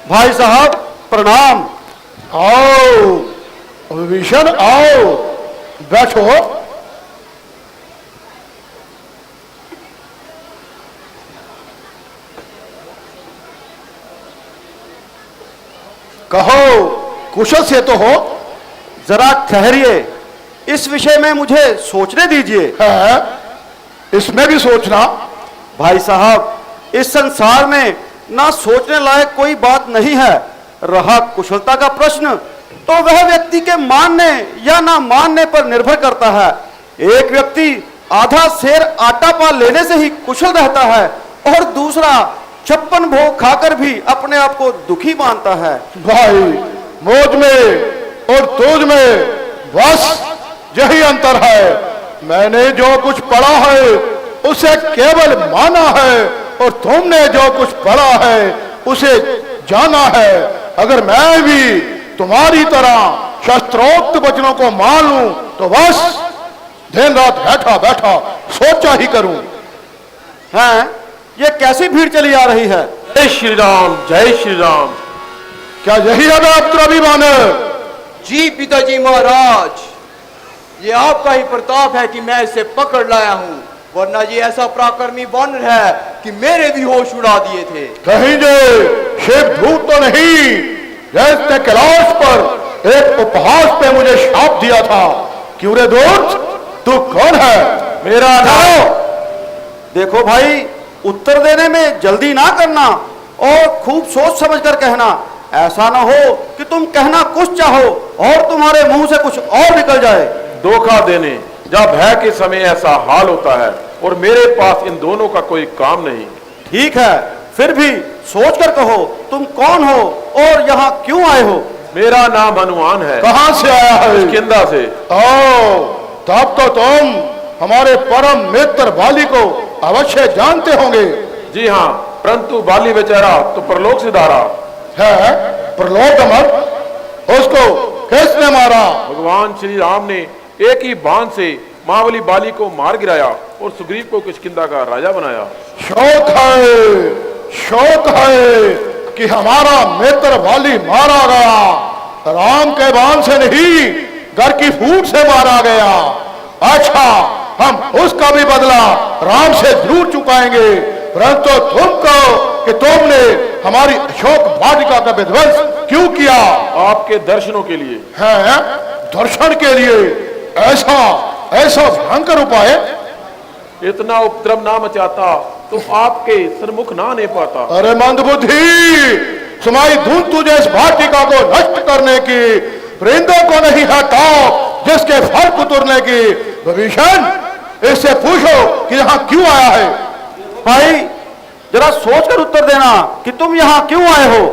भाई साहब प्रणाम। आओ विभीषण आओ, बैठो। कहो, कुशल से तो हो? जरा ठहरिए, इस विषय में मुझे सोचने दीजिए। है, इसमें भी सोचना। भाई साहब, इस संसार में ना सोचने लायक कोई बात नहीं है। रहा कुशलता का प्रश्न, तो वह व्यक्ति के मानने या ना मानने पर निर्भर करता है। एक व्यक्ति आधा सेर आटा पा लेने से ही कुशल रहता है और दूसरा 56 भोग खाकर भी अपने आप को दुखी मानता है। भाई, मौज में और तुझ में बस यही अंतर है। मैंने जो कुछ पढ़ा है उसे केवल माना है और तुमने जो कुछ पढ़ा है उसे जाना है। अगर मैं भी तुम्हारी तरह शास्त्रोक्त वचनों को मान लूं तो बस दिन रात बैठा बैठा सोचा ही करूं। हैं, ये कैसी भीड़ चली आ रही है? जय श्री राम, जय श्री राम। क्या यही है अभिमान? जी पिताजी महाराज, ये आपका ही प्रताप है कि मैं इसे पकड़ लाया हूँ, वरना ये ऐसा पराक्रमी वानर है कि मेरे भी होश उड़ा दिए थे। कहीं जे शिव भूत तो नहीं, जैसे कैलाश पर एक उपहास पे मुझे शाप दिया था। क्यों रे दूत, तू कौन है? मेरा नाम। देखो भाई, उत्तर देने में जल्दी ना करना और खूब सोच समझ कर कहना। ऐसा ना हो कि तुम कहना कुछ चाहो और तुम्हारे मुंह से कुछ और निकल जाए। धोखा देने जब भय के समय ऐसा हाल होता है और मेरे पास इन दोनों का कोई काम नहीं। ठीक है, फिर भी सोच कर कहो, तुम कौन हो और यहाँ क्यों आए हो? मेरा नाम हनुमान है। कहां से आया है? किंदा से। ओ, तब तो तुम हमारे परम मित्र बाली को अवश्य जानते होंगे। जी हाँ, परंतु बाली बेचारा तो परलोक से धारा है। प्रलोक अमर, उसको किसने मारा? भगवान श्री राम ने एक ही बाण से महाबली बाली को मार गिराया और सुग्रीव को किष्किंधा का राजा बनाया। शौक है कि हमारा मित्र बाली मारा गया। राम के बाण से नहीं, घर की फूट से मारा गया। अच्छा, हम उसका भी बदला राम से जरूर चुकाएंगे, परंतु तुम कहो कि तुमने हमारी अशोक वाटिका का विध्वंस क्यों किया? आपके दर्शनों के लिए। है, दर्शन के लिए? ऐसा भयंकर उपाय? इतना उपद्रव ना मचाता तो आपके सन्मुख ना ने पाता। अरे मंदबुद्धि, सुमाई धुन तुझे इस वाटिका को नष्ट करने की, परिंदों को नहीं है ताप जिसके फल कुतरने की। विभीषण, इससे पूछो कि यहाँ क्यों आया है। भाई, जरा सोचकर उत्तर देना कि तुम यहाँ क्यों आए हो।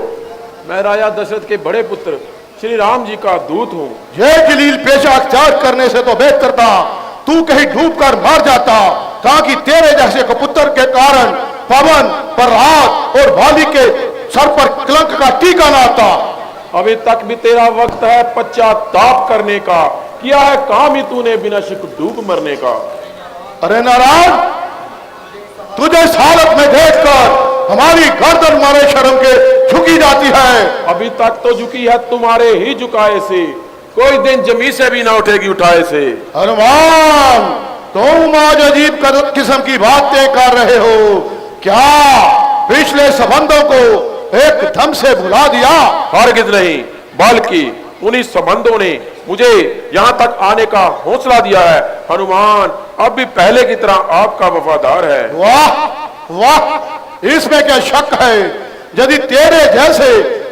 मैं राजा दशरथ के बड़े पुत्र श्री राम जी का दूत हूँ। ये जलील पेशा अख्तियार करने से तो बेहतर था तू कहीं डूब कर मर जाता, ताकि तेरे जैसे पुत्र के कारण पवन पर रात और बाली के सर पर कलंक का टीका न आता। अभी तक भी तेरा वक्त है पश्चाताप करने का। किया है काम ही तूने बिना शिक डूब मरने का। अरे नारायण, तुझे इस हालत में देखकर हमारी गर्दन मारे शर्म के झुकी जाती है। अभी तक तो झुकी है तुम्हारे ही झुकाए से, कोई दिन जमीन से भी ना उठेगी उठाए से। हनुमान, तुम आज अजीब किस्म की बातें कर रहे हो। क्या पिछले संबंधों को एकदम से भुला दिया? हरगिज नहीं, बल्कि उन्हीं संबंधों ने मुझे यहाँ तक आने का हौसला दिया है। हनुमान अब भी पहले की तरह आपका वफादार है। वाह वाह, इसमें क्या शक है। यदि तेरे जैसे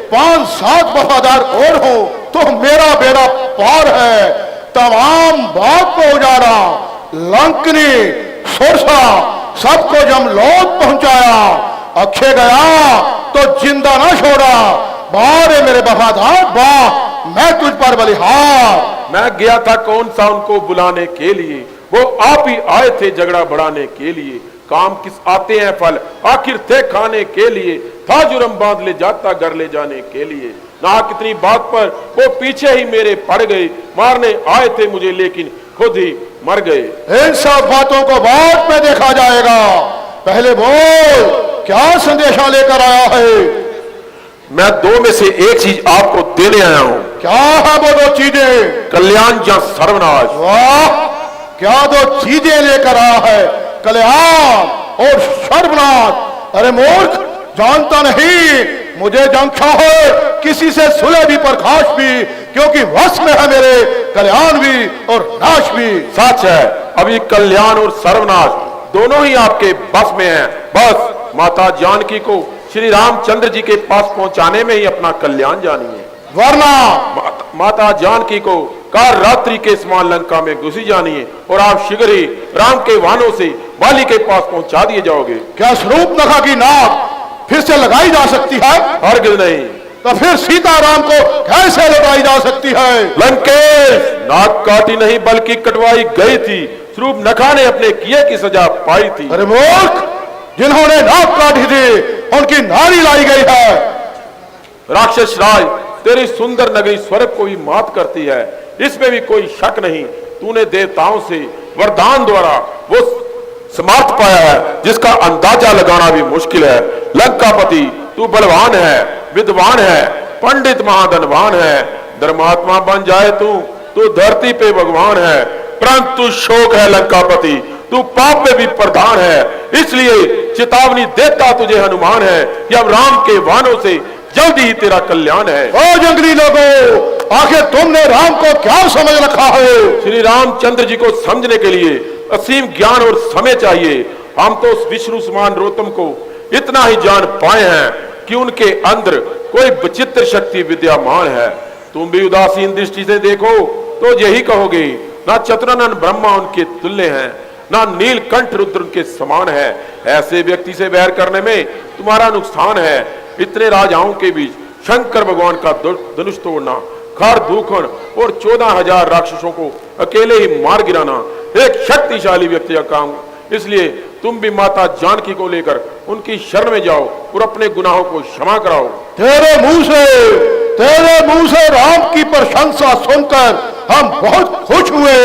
5-7 वफादार और हो तो मेरा बेड़ा पार है। तमाम बाप को उजाड़ा, लंकनी सुरसा सबको जमलोक पहुंचाया। अक्षय गया तो जिंदा ना छोड़ा। बारे मेरे वफादार, वाह, मैं तुझ पर बलिहार। मैं गया था कौन सा उनको बुलाने के लिए, वो आप ही आए थे झगड़ा बढ़ाने के लिए। काम किस आते हैं फल, आखिर थे खाने के लिए। था जुर्म बांध ले जाता घर ले जाने के लिए। ना कितनी बात पर वो पीछे ही मेरे पड़ गए। मारने आए थे मुझे लेकिन खुद ही मर गए। इन सब बातों को बाद में देखा जाएगा। पहले बोल, क्या संदेशा लेकर आया है? मैं दो में से एक चीज आपको देने आया हूं। क्या है वो दो चीजें? कल्याण या सर्वनाश। वाह, क्या दो चीजें लेकर आया है? कल्याण और सर्वनाश। अरे मूर्ख, जानता नहीं मुझे जंक्षा है किसी से सुलह भी प्रकाश भी, क्योंकि वश में है मेरे कल्याण भी और नाश भी। सच है, अभी कल्याण और सर्वनाश दोनों ही आपके बस में हैं। बस माता जानकी को श्री रामचंद्र जी के पास पहुंचाने में ही अपना कल्याण जानिए, वरना माता जानकी को कार रात्रि के समान लंका में घुसी जानिए और आप शीघ्र ही राम के वाहनों से बाली के पास पहुंचा दिए जाओगे। क्या स्वरूपनखा की नाक फिर से लगाई जा सकती है? हरगिज नहीं। तो फिर सीताराम को कैसे लगाई जा सकती है? लंकेश, नाक काटी नहीं बल्कि कटवाई गई थी। स्वरूपनखा ने अपने किए की सजा पाई थी। अरे मूर्ख, जिन्होंने नाक काटी थी उनकी नारी लाई गई है। राक्षस राज, तेरी सुंदर नगरी स्वर्ग को भी मात करती है, इसमें भी कोई शक नहीं। तूने देवताओं से वरदान द्वारा वो समर्थ पाया है जिसका अंदाजा लगाना भी मुश्किल है। लंकापति, तू बलवान है, विद्वान है, पंडित महाधनवान है, धर्मात्मा बन जाए तू धरती पे भगवान है। परंतु शोक है लंकापति, तू पाप में भी प्रधान है। इसलिए चेतावनी देता तुझे हनुमान है कि अब राम के वाहनों से जल्दी ही तेरा कल्याण है। ओ जंगली लोगों, आखिर तुमने राम को क्या समझ रखा है? श्री रामचंद्र जी को समझने के लिए असीम ज्ञान और समय चाहिए। हम तो उस विष्णु समान रोतम को इतना ही जान पाए हैं कि उनके अंदर कोई विचित्र शक्ति विद्यमान है। तुम भी उदासीन दृष्टि से देखो तो यही कहोगे, ना चतुरानन ब्रह्मा उनके तुल्य हैं, ना नीलकंठ रुद्र उनके समान है। ऐसे व्यक्ति से बैर करने में तुम्हारा नुकसान है। इतने राजाओं के बीच शंकर भगवान का धनुष तोड़ना, खार दूखण और 14,000 राक्षसों को अकेले ही मार गिराना एक शक्तिशाली व्यक्ति का काम। इसलिए तुम भी माता जानकी को लेकर उनकी शरण में जाओ और अपने गुनाहों को क्षमा कराओ। तेरे मुंह से राम की प्रशंसा सुनकर हम बहुत खुश हुए,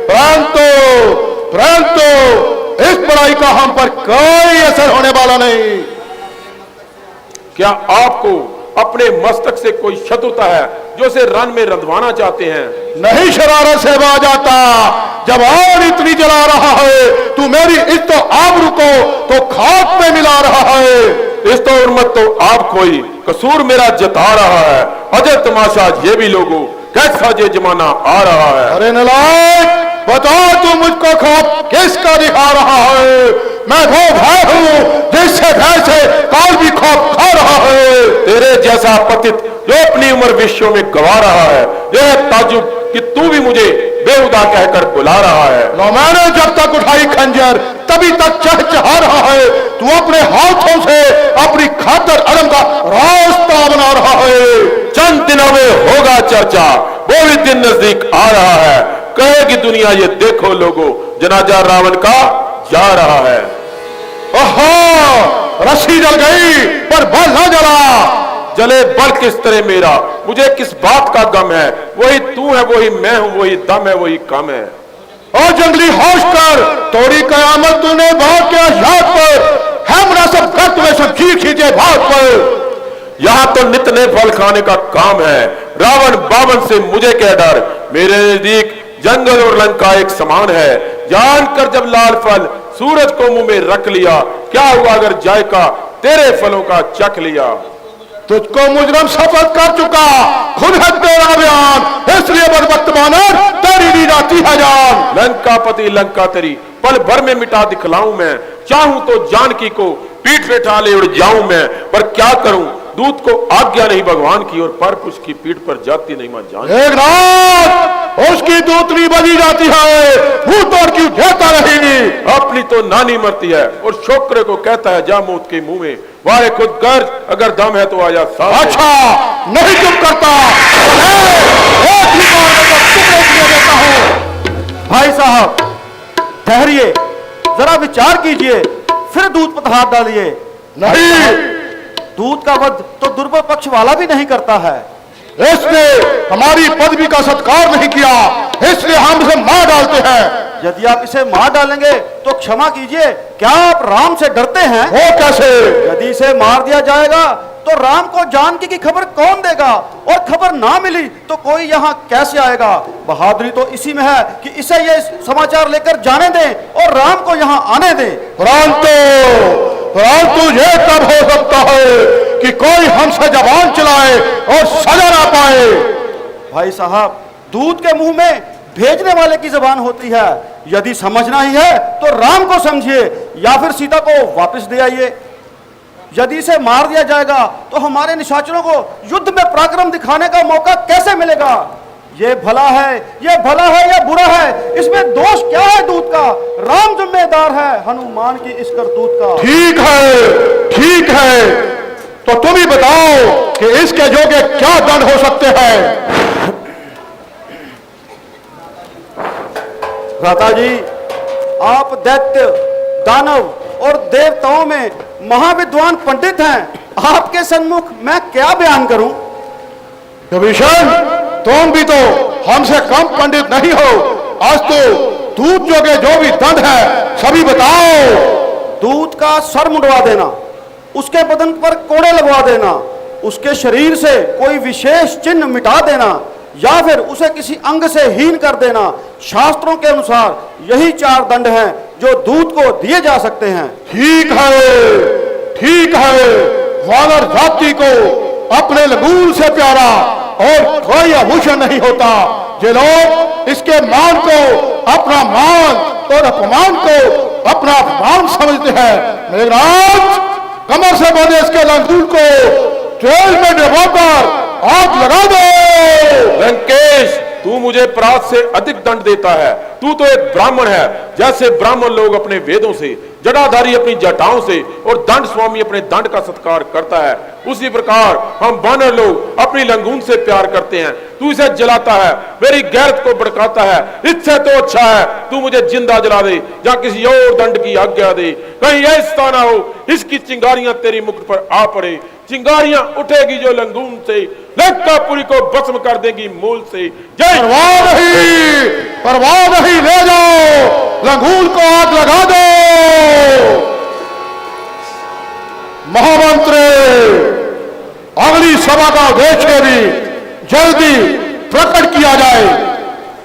परंतु इस बड़ाई का हम पर कोई असर होने वाला नहीं। क्या आपको अपने मस्तक से कोई शत्रुता है जो उसे रन में रंधवाना चाहते हैं? नहीं शरारत से बाज आता, जब और इतनी जला रहा है तू मेरी इस तो आबरू को तो खाक में मिला रहा है। इस तो उर्मत तो आप कोई कसूर मेरा जता रहा है। अजय तमाशा ये भी लोगों, कैसा ये जमाना आ रहा है। अरे नालायक, बता तू मुझको खौफ किसका दिखा रहा है? मैं वो भाई हूँ जिससे भय से काल भी खौफ खा रहा है। तेरे जैसा पतित जो अपनी उम्र विश्व में गवा रहा है, यह ताजुब कि तू भी मुझे बेहुदा कहकर बुला रहा है। मैंने जब तक उठाई खंजर तभी तक चहचहा रहा है। तू अपने हाथों से अपनी खातर अड़म का रास्ता बना रहा है। चंद दिनों में होगा चर्चा, वो भी दिन नजदीक आ रहा है। कहेगी दुनिया ये देखो लोगों, जनाजा रावण का जा रहा है। ओहो, रस्सी जल गई पर बल न जला। जले बल किस तरह मेरा, मुझे किस बात का गम है। वही तू है, वही मैं हूं, वही दम है, वही कम है। ओ जंगली होश कर, तोड़ी कयामत तूने भाग के याद पर, हमरा सब गर्त में सब चीख खींचे भाग पर। यहाँ तो नित नए फल खाने का काम है। रावण बावन से मुझे क्या डर, मेरे नजदीक जंगल और लंका एक समान है। जानकर जब लाल फल सूरज को मुंह में रख लिया, क्या हुआ अगर जायका तेरे फलों का चख लिया। तुझको मुजरम शपथ कर चुका, खुद है तेरा बयान, इसलिए बदबख्त मानर तेरी दी जाती है जान। लंका पति लंका तेरी पल भर में मिटा दिखलाऊं मैं, चाहूं तो जानकी को पीठ पे ठाले उड़ जाऊं मैं, पर क्या करूं दूत को आज्ञा नहीं भगवान की, और पर उसकी पीठ पर जाती नहीं मां जान। एक रात उसकी दूतरी बजी जाती है, मुंह तोड़ क्यों देता रही। अपनी तो नानी मरती है और छोकरे को कहता है जा मौत के मुंह में, वारे खुद गर्ज अगर दम है तो आजा साथ। अच्छा नहीं चुप करता, एक ही बार में तो टुकड़े किए देता हूं। भाई साहब ठहरिए, जरा विचार कीजिए, फिर दूध पर हाथ डालिए। नहीं, दूध का वध तो दुर्बल पक्ष वाला भी नहीं करता है। इसने हमारी पदवी का सत्कार नहीं किया, इसलिए हम इसे मार डालते हैं। यदि आप इसे मार डालेंगे तो क्षमा कीजिए, क्या आप राम से डरते हैं? वो कैसे? यदि इसे मार दिया जाएगा तो राम को जानकी की खबर कौन देगा, और खबर ना मिली तो कोई यहाँ कैसे आएगा। बहादुरी तो इसी में है कि इसे ये समाचार लेकर जाने दें और राम को यहाँ आने दें। परंतु ये तब हो सकता है कि कोई हमसे जबान चलाए और सजा ना पाए। भाई साहब, दूध के मुंह में भेजने वाले की जबान होती है। यदि समझना ही है तो राम को समझिए या फिर सीता को वापस दे आइए। यदि इसे मार दिया जाएगा तो हमारे निशाचरों को युद्ध में पराक्रम दिखाने का मौका कैसे मिलेगा। ये भला है या बुरा है, इसमें दोष क्या है दूत का। राम जिम्मेदार है हनुमान की इस करतूत का। ठीक है, तो तुम ही बताओ कि इसके जोगे क्या दंड हो सकते हैं। भ्राता जी, आप दैत्य, दानव और देवताओं में महाविद्वान पंडित हैं। आपके सन्मुख मैं क्या बयान करूं। विभीषण, तुम भी तो हमसे कम पंडित नहीं हो। आज तो दूत जोगे जो भी दंड है सभी बताओ। दूत का सर मुंडवा देना, उसके बदन पर कोड़े लगवा देना, उसके शरीर से कोई विशेष चिन्ह मिटा देना, या फिर उसे किसी अंग से हीन कर देना। शास्त्रों के अनुसार यही 4 दंड हैं जो दूत को दिए जा सकते हैं। ठीक है, वानर जाति को अपने लगूल से प्यारा और कोई आभूषण नहीं होता। जो लोग इसके मान को अपना मान और अपमान को अपना अपमान समझते हैं, मेघराज कमर से बंधे इसके लंगूल को जेल में डुबोकर आग लगा दो। लंकेश, तू मुझे अपराध से अधिक दंड देता है। तू तो एक ब्राह्मण है। जैसे ब्राह्मण लोग अपने वेदों से, जटाधारी अपनी जटाओं से और दंड स्वामी अपने दंड का सत्कार करता है, उसी प्रकार हम वानर लोग अपनी लंगून से प्यार करते हैं। तू इसे जलाता है, मेरी गैरत को भड़काता है। इससे तो अच्छा है तू मुझे जिंदा जला दे या किसी और दंड की आज्ञा दे। कहीं ऐसा ना हो इसकी चिंगारियां तेरी मुख पर आ पड़े। चिंगारियां उठेगी जो लंगून से, लंकापुरी को भस्म कर देगी मूल से। जय परवाह नहीं, ले जाओ लंगूल को आग लगा दो। महामंत्री, अगली सभा का उद्देश्य भी जल्दी प्रकट किया जाए।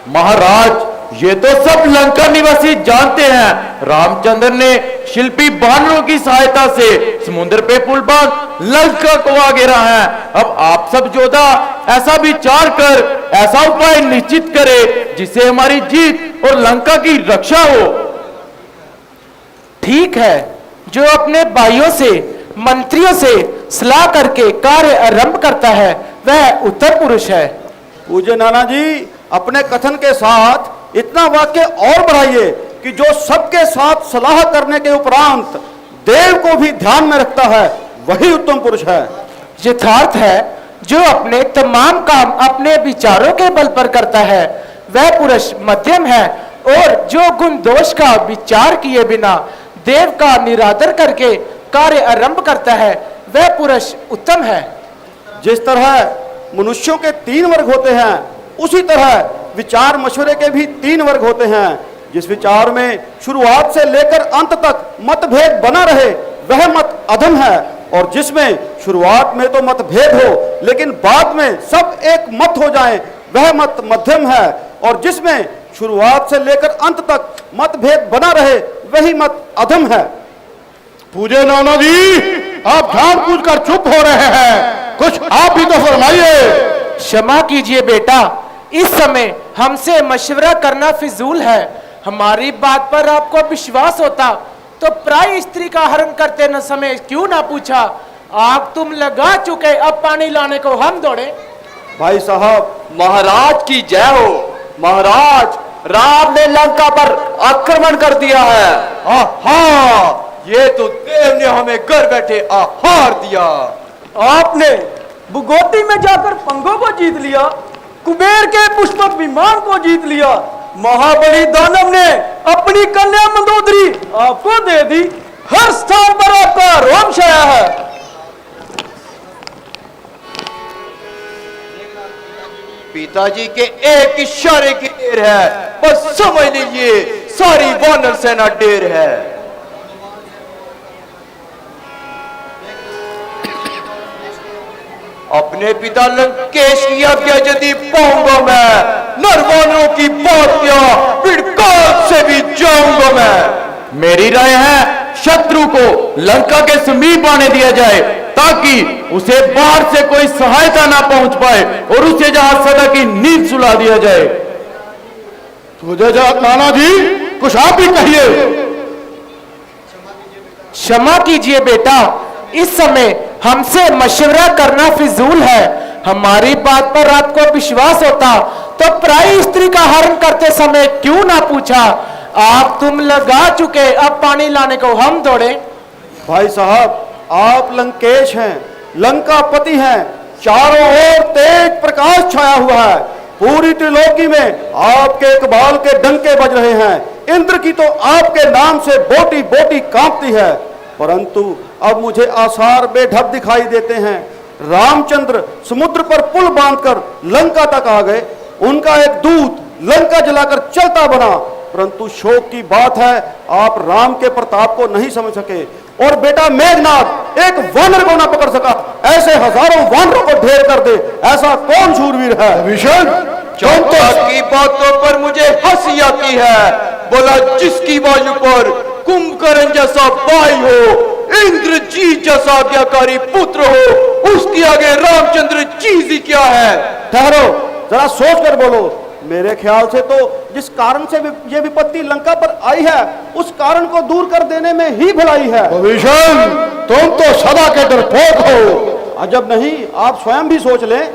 महाराज, ये तो सब लंका निवासी जानते हैं। रामचंद्र ने शिल्पी बानरों की सहायता से समुद्र पे पुल बांध लंका को आगे रहा है। अब आप सब योद्धा ऐसा विचार कर ऐसा उपाय निश्चित करे जिससे हमारी जीत और लंका की रक्षा हो। ठीक है, जो अपने भाइयों से, मंत्रियों से सलाह करके कार्य आरंभ करता है वह उत्तम पुरुष है। पूज्य नाना जी, अपने कथन के साथ इतना वाक्य और बढ़ाइए कि जो सबके साथ सलाह करने के उपरांत देव को भी ध्यान में रखता है वही उत्तम पुरुष है। यथार्थ है, जो अपने तमाम काम अपने विचारों के बल पर करता है वह पुरुष मध्यम है, और जो गुण दोष का विचार किए बिना देव का निरादर करके कार्य आरंभ करता है वह पुरुष उत्तम है। जिस तरह मनुष्यों के 3 वर्ग होते हैं, उसी तरह विचार मशवरे के भी 3 वर्ग होते हैं। जिस विचार में शुरुआत से लेकर अंत तक मतभेद बना रहे वह मत अधम है, और जिसमें शुरुआत में तो मतभेद हो लेकिन बाद में सब एक मत हो जाए वह मत मध्यम है, और जिसमें शुरुआत से लेकर अंत तक मतभेद बना रहे वही मत अधम है। पूज्य नाना जी, आप जानबूझ कर चुप हो रहे हैं, कुछ आप भी तो फरमाइए। क्षमा कीजिए बेटा, इस समय हमसे मशवरा करना फिजूल है। हमारी बात पर आपको विश्वास होता तो प्राय स्त्री का हरण करते न समय क्यों ना पूछा। आग तुम लगा चुके, अब पानी लाने को हम दौड़े। भाई साहब, महाराज की जय हो। महाराज, राम ने लंका पर आक्रमण कर दिया है। आहा, ये तो देव ने हमें घर बैठे आहार दिया। आपने भुगोती में जाकर पंगों को जीत लिया, कुबेर के पुष्पक विमान को जीत लिया, महाबली दानव ने अपनी कन्या मंदोदरी आपको दे दी। हर स्थान पर आपका रोम छाया है। पिताजी के एक इशारे की देर है, बस समझ लीजिए सारी वानर सेना ढेर है। अपने पिता लंकेश की आज्ञा यदि पाऊंगा मैं, नरवानों की बातियां पिड़काल से भी जाऊंगा मैं। मेरी राय है शत्रु को लंका के समीप आने दिया जाए, ताकि उसे बाहर से कोई सहायता ना पहुंच पाए और उसे जहां सदा की नींद सुला दिया जाए। तुझे जा नाना जी, कुछ आप ही कहिए। क्षमा कीजिए बेटा, इस समय हमसे मशवरा करना फिजूल है। हमारी बात पर आपको विश्वास होता तो पराई स्त्री का हरण करते समय क्यों ना पूछा। आप तुम लगा चुके, अब पानी लाने को हम दौड़े। भाई साहब, आप लंकेश हैं, लंकापति हैं, चारों ओर तेज प्रकाश छाया हुआ है, पूरी त्रिलोकी में आपके इकबाल के डंके बज रहे हैं। इंद्र की तो आपके नाम से बोटी बोटी कांपती है। परंतु अब मुझे आसार बेढब दिखाई देते हैं। रामचंद्र समुद्र पर पुल बांधकर लंका तक आ गए। उनका एक दूत लंका जलाकर चलता बना, परंतु शोक की बात है आप राम के प्रताप को नहीं समझ सके। और बेटा मेघनाथ एक वानर को ना पकड़ सका, ऐसे हजारों वानरों को ढेर कर दे, ऐसा कौन शूरवीर है। विभीषण, चंपा की बातों पर मुझे हंसी आती है। बोला जिसकी वायु पर कुंभकर्ण जैसा भाई हो, इंद्रजीत जैसा आज्ञाकारी पुत्र हो, उसके आगे रामचंद्र चीज ही क्या है। ठहरो, जरा सोच कर बोलो। मेरे ख्याल से तो जिस कारण से ये विपत्ति लंका पर आई है, उस कारण को दूर कर देने में ही भलाई है। विभीषण, तुम तो सदा के डरपोक हो। अजब नहीं, आप स्वयं भी सोच लें।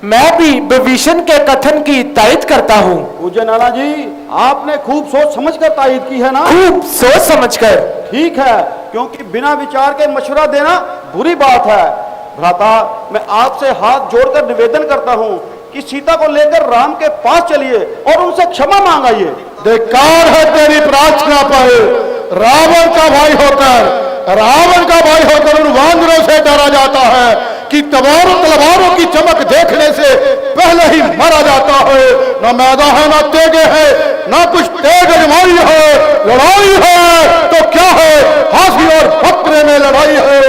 मैं भी विभीषण के कथन की तायद करता हूँ। पूज्य नाना जी, आपने खूब सोच समझकर तायद की है ना। खूब सोच समझकर। ठीक है, क्योंकि बिना विचार के मशवरा देना बुरी बात है। भ्राता, मैं आपसे हाथ जोड़कर निवेदन करता हूँ कि सीता को लेकर राम के पास चलिए और उनसे क्षमा मांगाइए। धिक्कार है तेरी प्रार्थना पर। रावण का भाई होकर उन वानरों से डरा जाता है कि तलवारों की चमक देखने से पहले ही मरा जाता है। न मैदा है, न तेगे है, न कुछ तेग अजमाई है। लड़ाई है तो क्या है, फांसी और फकरे में लड़ाई है।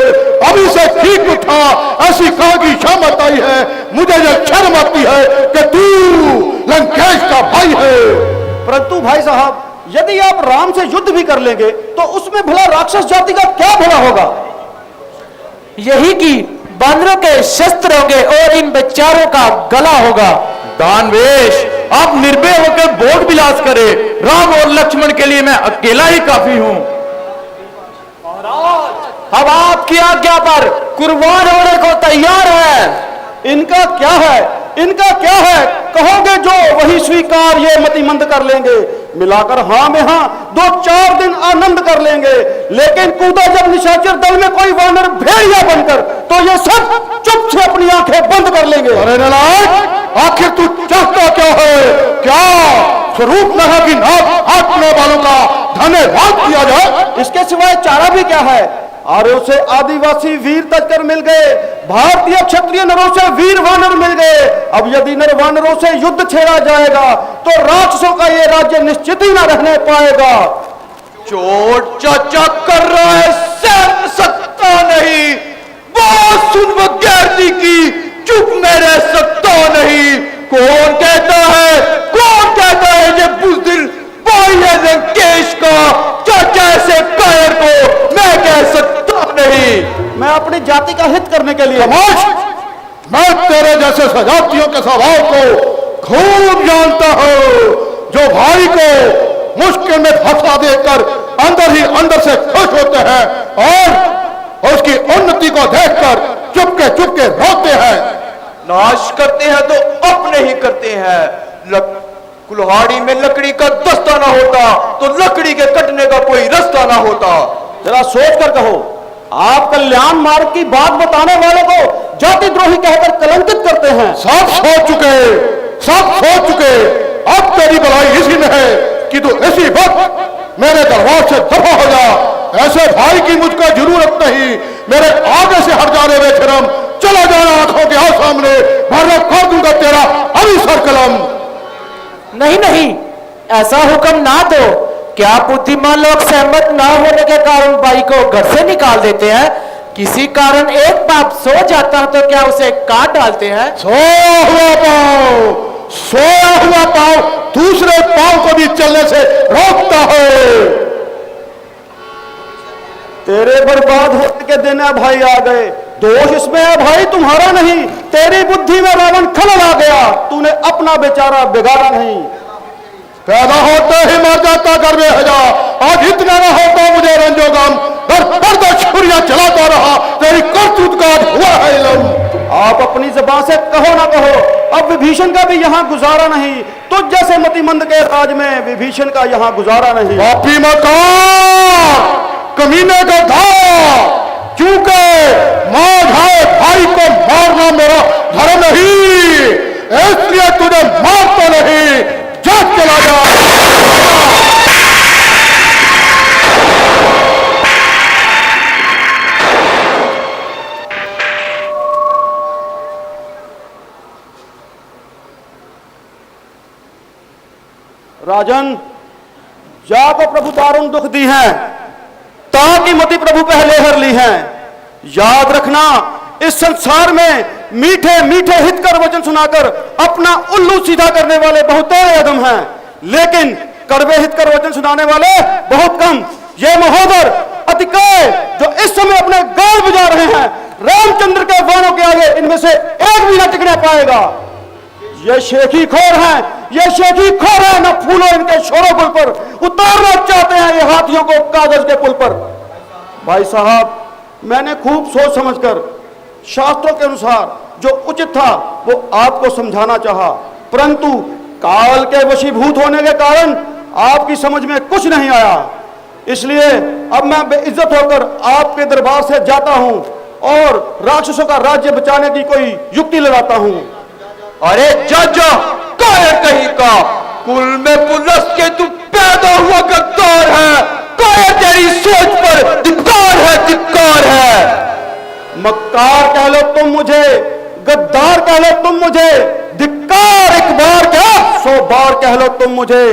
अभी से ठीक उठा, ऐसी कहा की शामत आई है। मुझे यह शर्म आती है कि तू लंकेश का भाई है। परंतु भाई साहब, यदि आप राम से युद्ध भी कर लेंगे तो उसमें भला राक्षस जाति का क्या भला होगा। यही कि बानरों के शस्त्र होंगे और इन बेचारों का गला होगा। दानवेश, आप निर्भय होकर बोध विलास करें। राम और लक्ष्मण के लिए मैं अकेला ही काफी हूँ। अब आपकी आज्ञा पर कुर्बान होने को तैयार है। इनका क्या है, इनका क्या है, कहोगे जो वही स्वीकार ये मतिमंद कर लेंगे। मिलाकर हाँ में हाँ 2-4 दिन आनंद कर लेंगे, लेकिन कूदा जब निशाचर दल में कोई वानर भेड़िया बनकर, तो ये सब चुप से अपनी आंखें बंद कर लेंगे। अरे नालायक, आखिर तू चाहता क्या है। क्या स्वरूप नहा की नाक हाथने वालों का धन्यवाद किया जाए। इसके सिवाय चारा भी क्या है। आर्यों से आदिवासी वीर तजकर मिल गए, भारतीय क्षत्रिय नरों से वीर वानर मिल गए। अब यदि नर वानरों से युद्ध छेड़ा जाएगा तो राक्षसों का ये राज्य निश्चित ही ना रहने पाएगा। चोट चाचा कर रहा है, सहन सकता नहीं। बात सुन बगैरती की, चुप में रह सकता नहीं। कौन कहता है ये बुज़दिल भाई है लंकेश का। चाचा ऐसे कायर को मैं कह सकता नहीं। मैं अपनी जाति का हित करने के लिए खामोश, मैं तेरे जैसे सजातियों के स्वभाव को खूब जानता हूं। जो भाई को मुश्किल में फंसा देकर अंदर ही अंदर से खुश होते हैं और उसकी उन्नति को देखकर चुपके चुपके रोते हैं। नाश करते हैं तो अपने ही करते हैं। कुल्हाड़ी में लकड़ी का दस्ता ना होता तो लकड़ी के कटने का कोई रास्ता ना होता। जरा सोच कर कहो, आप कल्याण मार्ग की बात बताने वालों को जाति द्रोही कहकर कलंकित करते हैं। सब सोच चुके। अब तेरी भलाई इसी में है कि तू इसी वक्त मेरे दरबार से दफा हो जा। ऐसे भाई की मुझको जरूरत नहीं। मेरे आगे से हट जाने में शर्म, चला जाना आंखों के आओ सामने, वरना कर दूंगा तेरा अभी सर कलम। नहीं, ऐसा हुक्म ना दो। क्या बुद्धिमान लोग सहमत ना होने के कारण भाई को घर से निकाल देते हैं? किसी कारण एक पाप सो जाता है तो क्या उसे काट डालते हैं? सोया हुआ पांव दूसरे पांव को भी चलने से रोकता है। तेरे बर्बाद होने के दिन है भाई आ गए, दोष इसमें है भाई तुम्हारा नहीं, तेरी बुद्धि में रावण खलल आ गया, तूने अपना बेचारा बिगाड़ा नहीं। पैदा होते ही मर जाता गर्भे हजा, आज इतना ना होता मुझे रंजोगम, पर छुरियां चलाता रहा, तेरी करतूत का आज हुआ है इल्म। आप अपनी जुबान से कहो ना कहो, अब विभीषण का भी यहाँ गुजारा नहीं, तुझ जैसे मतिमंद के राज में विभीषण का यहाँ गुजारा नहीं। पापी मकार, कमीने का धार, क्योंकि मां भाई भाई को मारना मेरा धर्म नहीं, इसलिए तुझे मारता नहीं, जा चला जा। राजन, जाको प्रभु दारुण दुख दी हैं, ताकि मति प्रभु पहले हर ली हैं। याद रखना, इस संसार में मीठे मीठे हितकर वचन सुनाकर अपना उल्लू सीधा करने वाले बहुतेरे अदम हैं, लेकिन कड़वे हितकर वचन सुनाने वाले बहुत कम। ये महोदर अतिकाय जो इस समय अपने गाल बजा रहे हैं, रामचंद्र के वाणों के आगे इनमें से एक भी न टिकने पाएगा। ये शेखी खोर हैं, ये शेखी खोर है, न फूलो इनके शोरों पुल पर, उतारना चाहते हैं ये हाथियों को कागज के पुल पर। भाई साहब, मैंने खूब सोच समझकर शास्त्रों के अनुसार जो उचित था वो आपको समझाना चाहा, परंतु काल के वशीभूत होने के कारण आपकी समझ में कुछ नहीं आया। इसलिए अब मैं बेइज्जत होकर आपके दरबार से जाता हूं और राक्षसों का राज्य बचाने की कोई युक्ति लगाता हूं। अरे जा कायर कहीं का, कुल में पुलस के तू पैदा हुआ गद्दार है, कायर तेरी सोच पर धिक्कार है। मक्कार कह लो तुम मुझे, गद्दार कह लो तुम मुझे, धिक्कार एक बार क्या 100 बार कह लो तुम मुझे।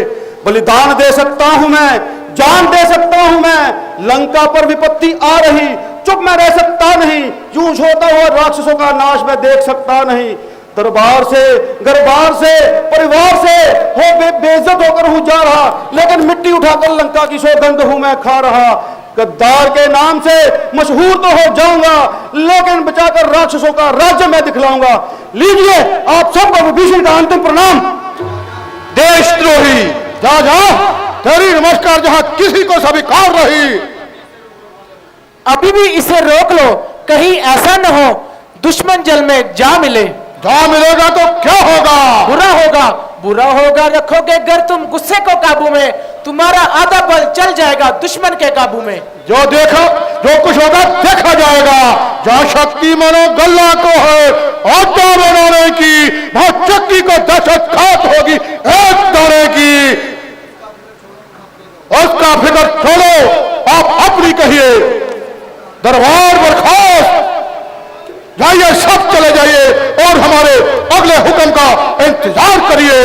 बलिदान दे सकता हूं मैं, जान दे सकता हूं मैं, लंका पर विपत्ति आ रही चुप मैं रह सकता नहीं, यूं होता हुआ राक्षसों का नाश मैं देख सकता नहीं। दरबार से, घरबार से, परिवार से हो बेइज्जत होकर हूं जा रहा, लेकिन मिट्टी उठाकर लंका की सौगंध हूं मैं खा रहा। गद्दार के नाम से मशहूर तो हो जाऊंगा, लेकिन बचाकर राक्षसों का राज्य मैं दिखलाऊंगा। लीजिए आप सबको विभीषण का अंतिम प्रणाम। देशद्रोही, जा जा, तेरी नमस्कार जहां किसी को स्वीकार रही। अभी भी इसे रोक लो, कहीं ऐसा न हो दुश्मन जल में जा मिले। जा मिलेगा तो क्या होगा? बुरा होगा, बुरा होगा। रखोगे अगर तुम गुस्से को काबू में, तुम्हारा आधा बल चल जाएगा दुश्मन के काबू में। जो देखो, जो कुछ होगा देखा जाएगा। जहाँ शक्ति मनो गल्ला को है आटा बनाने की, वहां चक्की को दहशत खात होगी एक दाने की। उसका फिक्र छोड़ो, आप अपनी कहिए। दरबार बर्खास्त, जाइए सब चले जाइए और हमारे अगले हुक्म का इंतजार करिए।